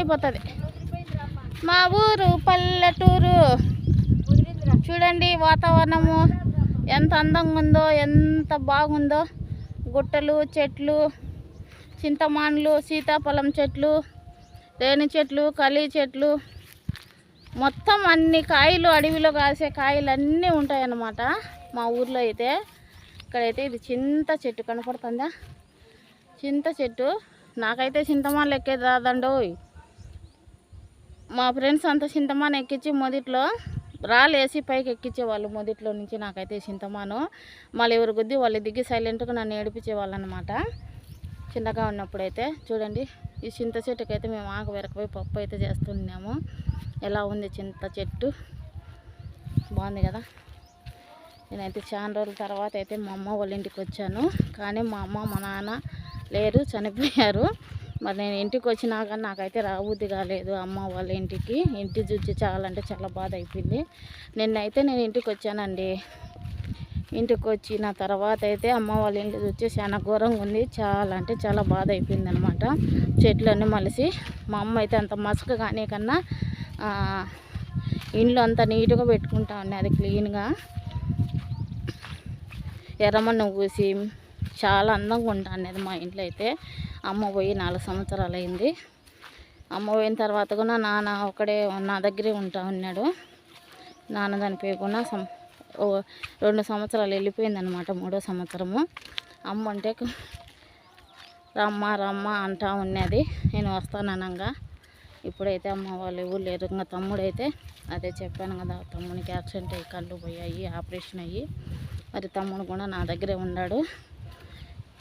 అయిపోతుంది. మా ఊరు పల్లెటూరు చూడండి, వాతావరణము ఎంత అందంగా ఉందో, ఎంత బాగుందో. గుట్టలు, చెట్లు, చింతమాన్లు, సీతాఫలం చెట్లు, రేణి చెట్లు, కలి చెట్లు, మొత్తం అన్ని కాయలు, అడవిలో కాసే కాయలు అన్నీ ఉంటాయన్నమాట మా ఊర్లో అయితే. ఇక్కడైతే ఇది చింత చెట్టు కనపడుతుందా, చింత చెట్టు. నాకైతే చింతమాన్లు ఎక్కేది రాదండో. మా ఫ్రెండ్స్ అంతా చింతమాను ఎక్కించి మొదట్లో రాలేసి పైకి ఎక్కించేవాళ్ళు మొదట్లో నుంచి. నాకైతే చింతమాను మళ్ళీ ఎవరు కొద్దీ వాళ్ళు దిగి సైలెంట్గా నన్ను ఏడిపించేవాళ్ళు అనమాట చిన్నగా ఉన్నప్పుడైతే. చూడండి, ఈ చింత చెట్టుకైతే మేము ఆకు వెరకపోయి పప్పు అయితే చేస్తున్నాము. ఎలా ఉంది చింత చెట్టు, బాగుంది కదా. నేనైతే చాలా రోజుల తర్వాత అయితే మా అమ్మ వాళ్ళ ఇంటికి వచ్చాను. కానీ మా అమ్మ మా నాన్న లేరు, చనిపోయారు. మరి నేను ఇంటికి వచ్చినాక నాకైతే రాబుద్ది కాలేదు అమ్మ వాళ్ళ ఇంటికి. ఇంటి చూసి చాలా చాలా బాధ అయిపోయింది. నిన్నైతే నేను ఇంటికి వచ్చానండి. ఇంటికి వచ్చిన తర్వాత అయితే అమ్మ వాళ్ళ ఇంటి చూసి చాలా ఘోరంగా ఉంది. చాలా బాధ అయిపోయింది అనమాట. చెట్లన్నీ మలిసి మా అమ్మ అయితే అంత మసక కానీ కన్నా ఇంట్లో అంతా నీట్గా పెట్టుకుంటా ఉన్నది, క్లీన్గా ఎర్రమన్ను పూసి చాలా అందంగా ఉంటా అనేది మా ఇంట్లో అయితే. అమ్మ పోయి 4 సంవత్సరాలు అయింది. అమ్మ పోయిన తర్వాత కూడా నాన్న ఒకడే నా దగ్గరే ఉంటా ఉన్నాడు. నాన్న చనిపోయకుండా 2 సంవత్సరాలు వెళ్ళిపోయింది అనమాట, 3వ సంవత్సరము. అమ్మ అంటే రమ్మ అంటా ఉన్నది. నేను వస్తాననగా ఇప్పుడైతే అమ్మ వాళ్ళు ఎవరు లేరు. ఇంకా తమ్ముడైతే అదే చెప్పాను కదా, తమ్మునికి యాక్సిడెంట్ అయ్యి కళ్ళు పోయాయి, ఆపరేషన్ అయ్యి. మరి తమ్ముడు కూడా నా దగ్గరే ఉన్నాడు.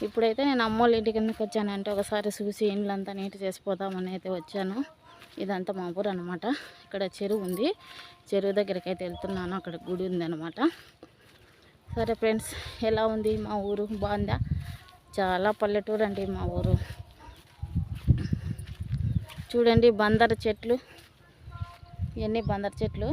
ఇప్పుడైతే నేను అమ్మ వాళ్ళ ఇంటికి ఎందుకు వచ్చానంటే ఒకసారి చూసి ఇండ్లంతా నీట్ చేసిపోదామని అయితే వచ్చాను. ఇదంతా మా ఊరు అనమాట. ఇక్కడ చెరువు ఉంది, చెరువు దగ్గరికి అయితే వెళ్తున్నాను. అక్కడ గుడి ఉంది అనమాట. సరే ఫ్రెండ్స్, ఎలా ఉంది మా ఊరు, బాగుందా? చాలా పల్లెటూరు అండి మా ఊరు. చూడండి బందర చెట్లు, ఇవన్నీ బందర చెట్లు.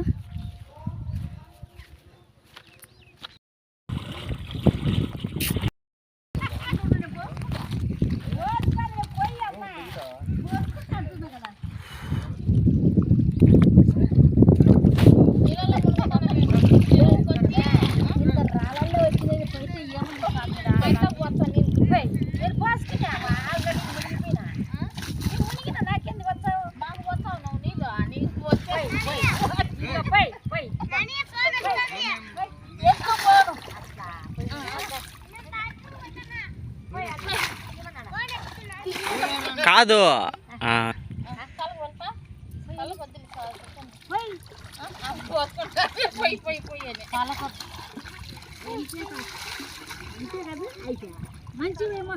కాదు మంచివేమో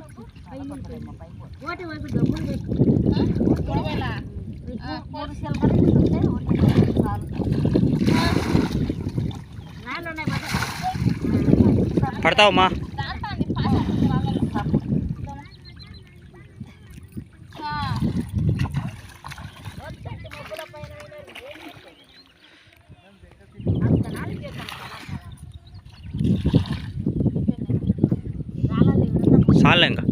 పడతావమ్మా. చాలు ఇంకా